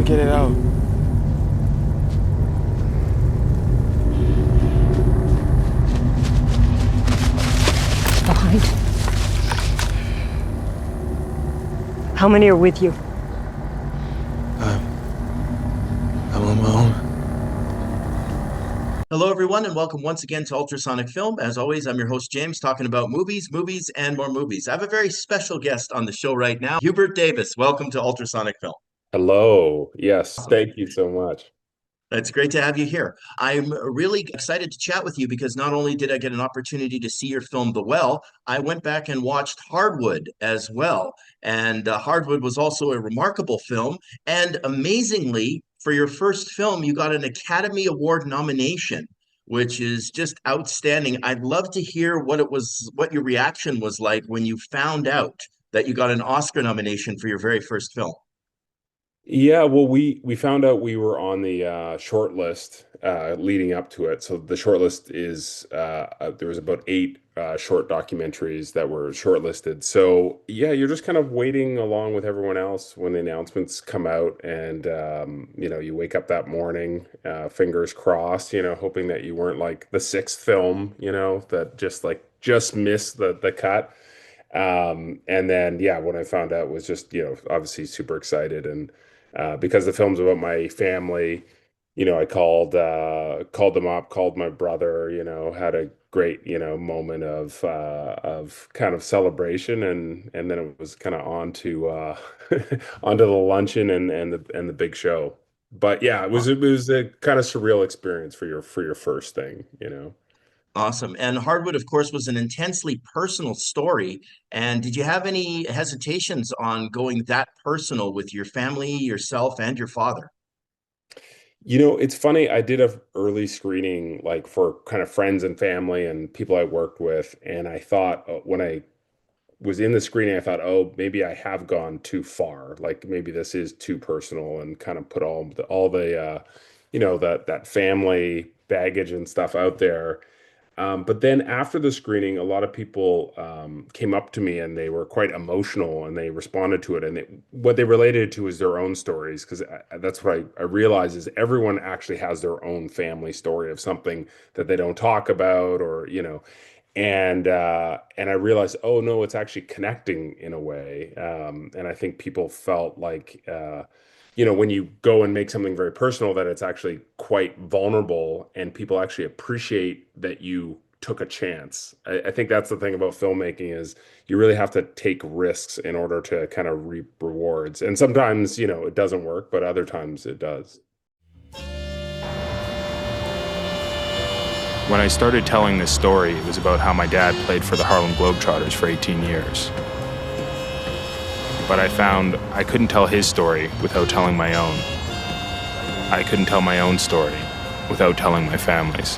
on, get it out. Behind. How many are with you? I'm on my own. Hello, everyone, and welcome once again to Ultrasonic Film. As always, I'm your host, James, talking about movies, and more movies. I have a very special guest on the show right now, Hubert Davis. Welcome to Ultrasonic Film. Hello. Yes, Awesome. thank you so much. It's great to have you here. I'm really excited to chat with you because not only did I get an opportunity to see your film, The Well, I went back and watched Hardwood as well. And Hardwood was also a remarkable film. And amazingly, for your first film, you got an Academy Award nomination, which is just outstanding. I'd love to hear what your reaction was like when you found out that you got an Oscar nomination for your very first film. Yeah, well, we found out we were on the short list leading up to it. So the short list is there was about eight short documentaries that were shortlisted. So yeah, you're just kind of waiting along with everyone else when the announcements come out, and you wake up that morning, fingers crossed, hoping that you weren't like the sixth film, that just missed the cut. And then, yeah, when I found out was just, obviously super excited. And because the film's about my family, I called them up, called my brother, had a great, moment of kind of celebration. And then it was kind of on to, onto the luncheon and the big show. But yeah, it was a kind of surreal experience for your first thing. Awesome. And Hardwood, of course, was an intensely personal story. And did you have any hesitations on going that personal with your family, yourself, and your father? It's funny. I did a early screening, like for kind of friends and family and people I worked with, and I thought when I was in the screening, I thought, oh, maybe I have gone too far. Like maybe this is too personal, and kind of put all the that family baggage and stuff out there. But then after the screening, a lot of people came up to me and they were quite emotional and they responded to it. And what they related to is their own stories, because that's what I realize is everyone actually has their own family story of something that they don't talk about, or. And I realized, oh no, it's actually connecting in a way. And I think people felt like, when you go and make something very personal, that it's actually quite vulnerable, and people actually appreciate that you took a chance. I think that's the thing about filmmaking is you really have to take risks in order to kind of reap rewards. And sometimes, it doesn't work, but other times it does. When I started telling this story, it was about how my dad played for the Harlem Globetrotters for 18 years. But I found I couldn't tell his story without telling my own. I couldn't tell my own story without telling my family's.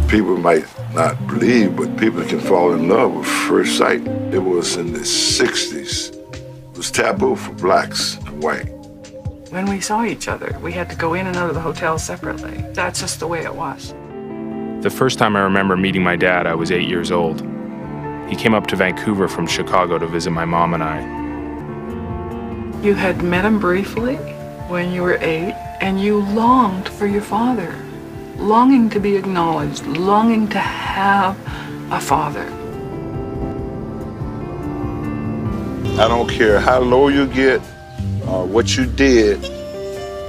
People might not believe, but people can fall in love with first sight. It was in the 60s. It was taboo for blacks and white. When we saw each other, we had to go in and out of the hotel separately. That's just the way it was. The first time I remember meeting my dad, I was 8 years old. He came up to Vancouver from Chicago to visit my mom and I. You had met him briefly when you were 8, and you longed for your father. Longing to be acknowledged, longing to have a father. I don't care how low you get or what you did,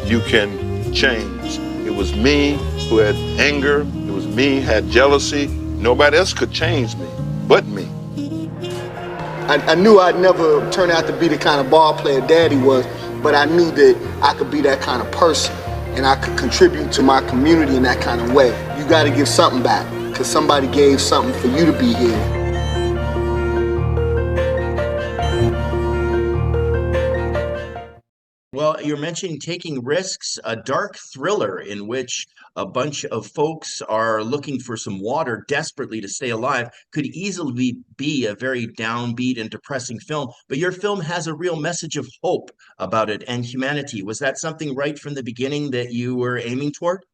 you can change. It was me who had anger. It was me who had jealousy. Nobody else could change me but me. I knew I'd never turn out to be the kind of ball player Daddy was, but I knew that I could be that kind of person and I could contribute to my community in that kind of way. You got to give something back because somebody gave something for you to be here. Well, you're mentioning taking risks, a dark thriller in which a bunch of folks are looking for some water desperately to stay alive could easily be a very downbeat and depressing film. But your film has a real message of hope about it and humanity. Was that something right from the beginning that you were aiming toward?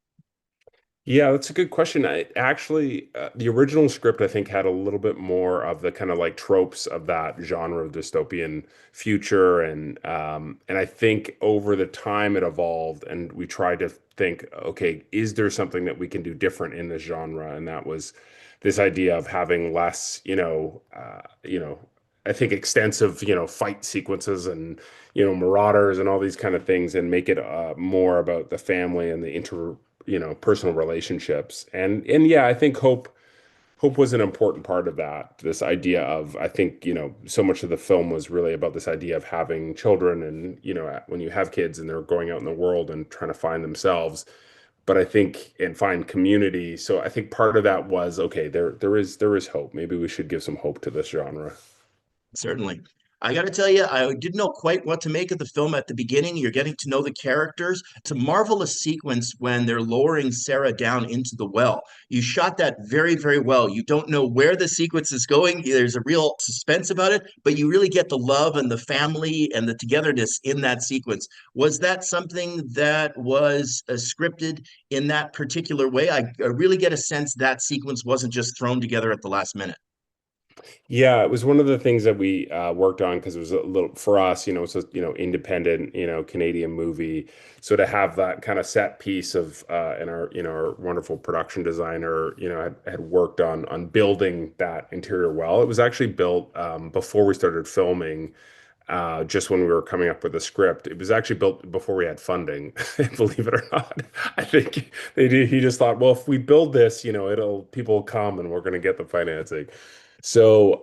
Yeah, that's a good question. I actually, the original script, I think, had a little bit more of the kind of like tropes of that genre of dystopian future, and I think over the time it evolved, and we tried to think, okay, is there something that we can do different in this genre? And that was this idea of having less, I think extensive, fight sequences and marauders and all these kind of things, and make it more about the family and the personal relationships. And yeah, I think hope was an important part of that. This idea of, I think, so much of the film was really about this idea of having children, and when you have kids and they're going out in the world and trying to find themselves, but I think and find community. So I think part of that was, okay, there is hope. Maybe we should give some hope to this genre. Certainly. I got to tell you, I didn't know quite what to make of the film at the beginning. You're getting to know the characters. It's a marvelous sequence when they're lowering Sarah down into the well. You shot that very, very well. You don't know where the sequence is going. There's a real suspense about it, but you really get the love and the family and the togetherness in that sequence. Was that something that was scripted in that particular way? I really get a sense that sequence wasn't just thrown together at the last minute. Yeah, it was one of the things that we worked on because it was a little for us, it's a independent, Canadian movie. So to have that kind of set piece of and our our wonderful production designer, had worked on building that interior well. It was actually built before we started filming. Just when we were coming up with the script, it was actually built before we had funding. Believe it or not, I think he just thought, well, if we build this, it'll people will come and we're going to get the financing. So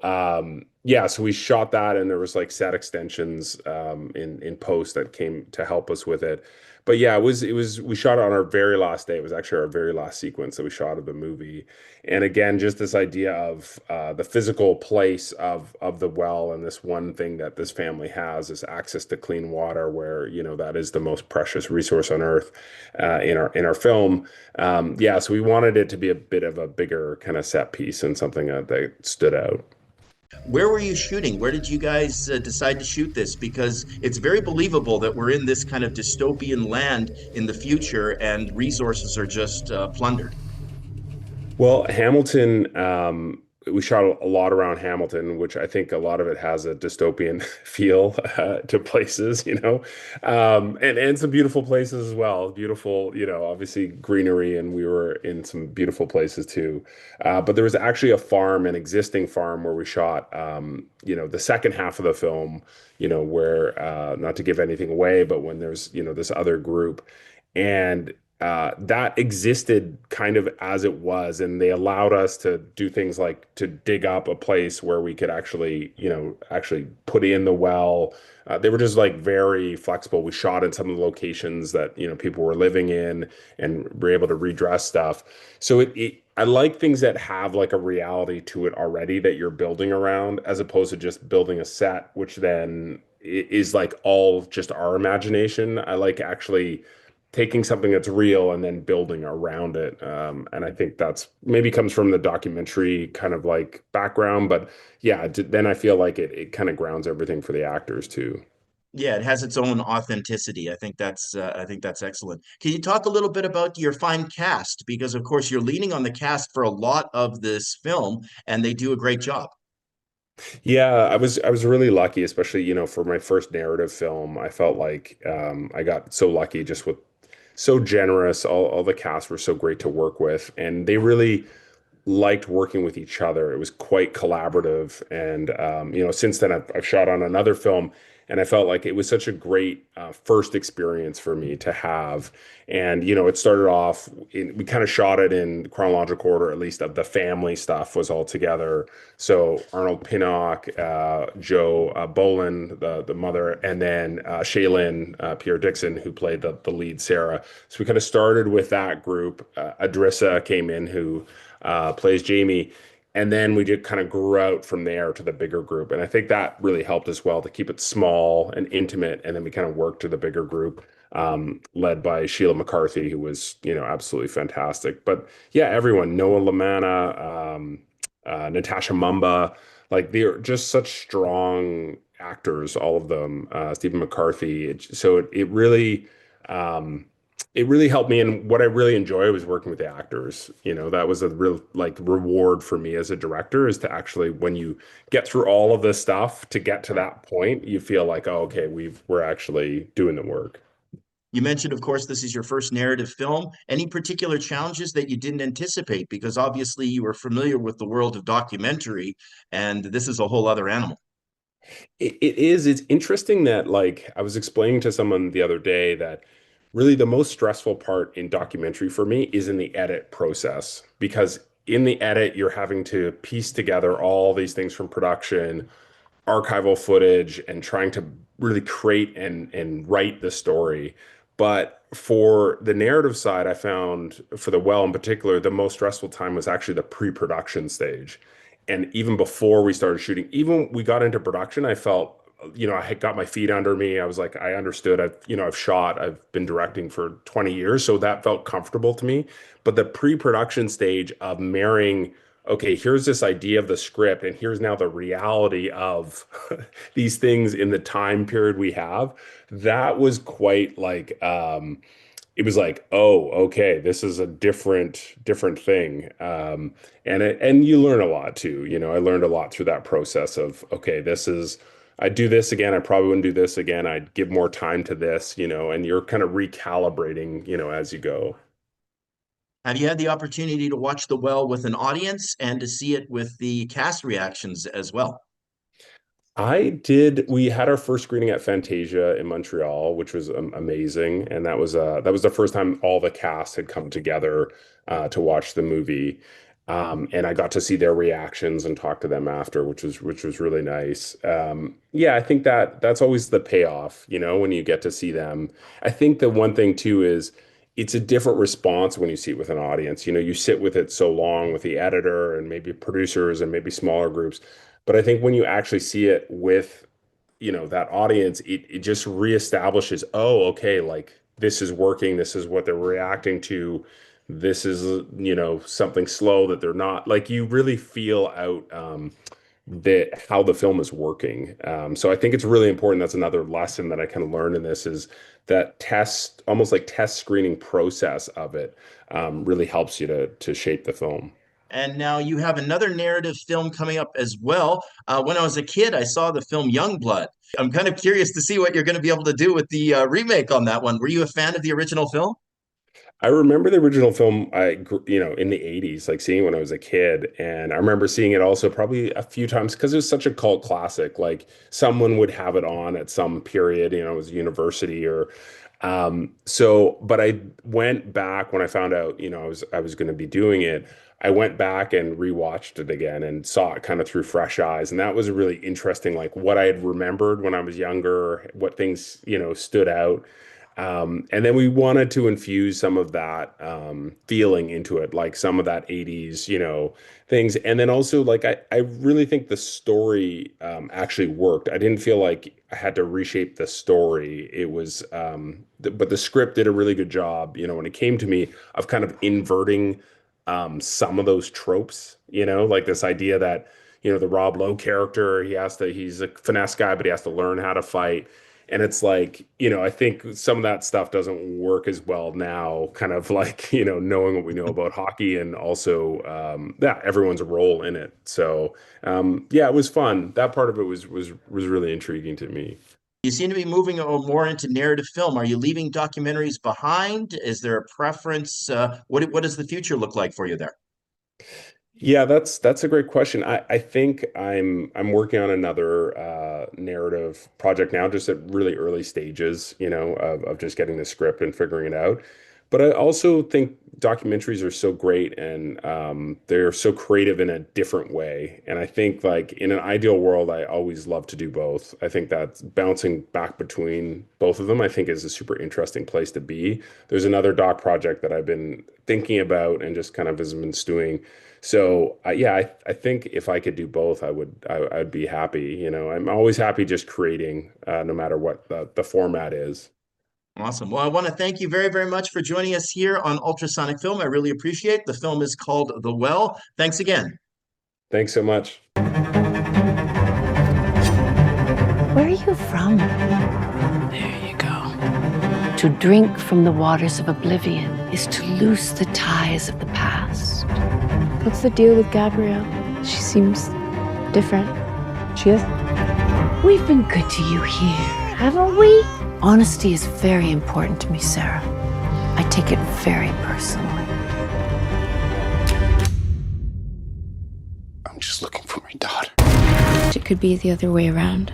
yeah, so we shot that, and there was like set extensions in post that came to help us with it. But yeah, it was we shot it on our very last day. It was actually our very last sequence that we shot of the movie. And again, just this idea of the physical place of the well, and this one thing that this family has is access to clean water, where that is the most precious resource on earth in our film. Yeah, so we wanted it to be a bit of a bigger kind of set piece and something that stood out. Where were you shooting? Where did you guys decide to shoot this? Because it's very believable that we're in this kind of dystopian land in the future and resources are just plundered. Well, Hamilton, we shot a lot around Hamilton, which I think a lot of it has a dystopian feel to places, and some beautiful places as well. Beautiful, obviously greenery, and we were in some beautiful places too. But there was actually a farm, an existing farm, where we shot, the second half of the film, where not to give anything away, but when there's, this other group, and that existed kind of as it was, and they allowed us to do things like to dig up a place where we could actually put in the well. They were just like very flexible. We shot in some of the locations that people were living in, and were able to redress stuff. So I like things that have like a reality to it already that you're building around, as opposed to just building a set, which then is like all just our imagination. I like actually taking something that's real and then building around it. And I think that's maybe comes from the documentary kind of like background, but yeah, then I feel like it kind of grounds everything for the actors too. Yeah, it has its own authenticity. I think that's excellent. Can you talk a little bit about your fine cast? Because of course you're leaning on the cast for a lot of this film, and they do a great job. Yeah, I was really lucky, especially, for my first narrative film. I felt like I got so lucky just with so generous. All the cast were so great to work with, and they really liked working with each other. It was quite collaborative. And, since then I've shot on another film, and I felt like it was such a great first experience for me to have. And, it started off, we kind of shot it in chronological order, at least of the family stuff was all together. So Arnold Pinnock, Joe Bolin, the mother, and then Shaylin, Pierre Dixon, who played the lead Sarah. So we kind of started with that group. Adrissa came in, who plays Jamie. And then we just kind of grew out from there to the bigger group. And I think that really helped as well to keep it small and intimate. And then we kind of worked to the bigger group, led by Sheila McCarthy, who was, absolutely fantastic. But yeah, everyone, Noah Lamanna, Natasha Mumba, like they're just such strong actors, all of them, Stephen McCarthy. So it really, it really helped me. And what I really enjoy was working with the actors. That was a real like reward for me as a director, is to actually, when you get through all of this stuff to get to that point, you feel like, oh, okay, we're actually doing the work. You mentioned, of course, this is your first narrative film. Any particular challenges that you didn't anticipate? Because obviously you were familiar with the world of documentary, and this is a whole other animal. It is. It's interesting that, like, I was explaining to someone the other day that really the most stressful part in documentary for me is in the edit process, because in the edit, you're having to piece together all these things from production, archival footage, and trying to really create and write the story. But for the narrative side, I found, for The Well in particular, the most stressful time was actually the pre-production stage. And even before we started shooting, even when we got into production, I felt, I had got my feet under me. I was like, I understood. I've shot, I've been directing for 20 years, so that felt comfortable to me. But the pre-production stage of marrying, okay, here's this idea of the script, and here's now the reality of these things in the time period we have, that was quite like, it was like, oh, okay, this is a different thing. And you learn a lot too. I learned a lot through that process of, okay, I'd do this again. I probably wouldn't do this again. I'd give more time to this, and you're kind of recalibrating, as you go. Have you had the opportunity to watch The Well with an audience and to see it with the cast reactions as well? I did. We had our first screening at Fantasia in Montreal, which was amazing, and that was the first time all the cast had come together to watch the movie, and I got to see their reactions and talk to them after, which was really nice. Yeah, I think that's always the payoff, when you get to see them. I think the one thing too is it's a different response when you see it with an audience. You sit with it so long with the editor and maybe producers and maybe smaller groups. But I think when you actually see it with, that audience, it just reestablishes, oh, okay, like this is working. This is what they're reacting to. This is, something slow that they're not, like, you really feel out that how the film is working. So I think it's really important. That's another lesson that I kind of learned in this, is that almost like test screening process of it really helps you to shape the film. And now you have another narrative film coming up as well. When I was a kid, I saw the film Youngblood. I'm kind of curious to see what you're going to be able to do with the remake on that one. Were you a fan of the original film? I remember the original film, in the 80s, like seeing it when I was a kid. And I remember seeing it also probably a few times because it was such a cult classic. Like someone would have it on at some period, it was university or but I went back when I found out, I was going to be doing it. I went back and rewatched it again and saw it kind of through fresh eyes. And that was really interesting, like what I had remembered when I was younger, what things, stood out. And then we wanted to infuse some of that feeling into it, like some of that 80s, things. And then also, like, I really think the story actually worked. I didn't feel like I had to reshape the story. It was, but the script did a really good job, when it came to me, of kind of inverting some of those tropes, like this idea that, the Rob Lowe character, he's a finesse guy, but he has to learn how to fight. And it's like, I think some of that stuff doesn't work as well now, kind of like, knowing what we know about hockey, and also, yeah, everyone's role in it. So, yeah, it was fun. That part of it was really intriguing to me. You seem to be moving more into narrative film. Are you leaving documentaries behind? Is there a preference? What does the future look like for you there? Yeah, that's a great question. I think I'm working on another narrative project now, just at really early stages, of just getting the script and figuring it out. But I also think documentaries are so great, and they're so creative in a different way. And I think, like, in an ideal world, I always love to do both. I think that bouncing back between both of them, I think, is a super interesting place to be. There's another doc project that I've been thinking about and just kind of has been stewing. So yeah, I think if I could do both, I'd be happy. I'm always happy just creating, no matter what the format is. Awesome. Well, I want to thank you very, very much for joining us here on Ultrasonic Film. I really appreciate it. The film is called The Well. Thanks again. Thanks so much. Where are you from? There you go. To drink from the waters of oblivion is to loose the ties of the past. What's the deal with Gabrielle? She seems different. She is? We've been good to you here, haven't we? Honesty is very important to me, Sarah. I take it very personally. I'm just looking for my daughter. It could be the other way around.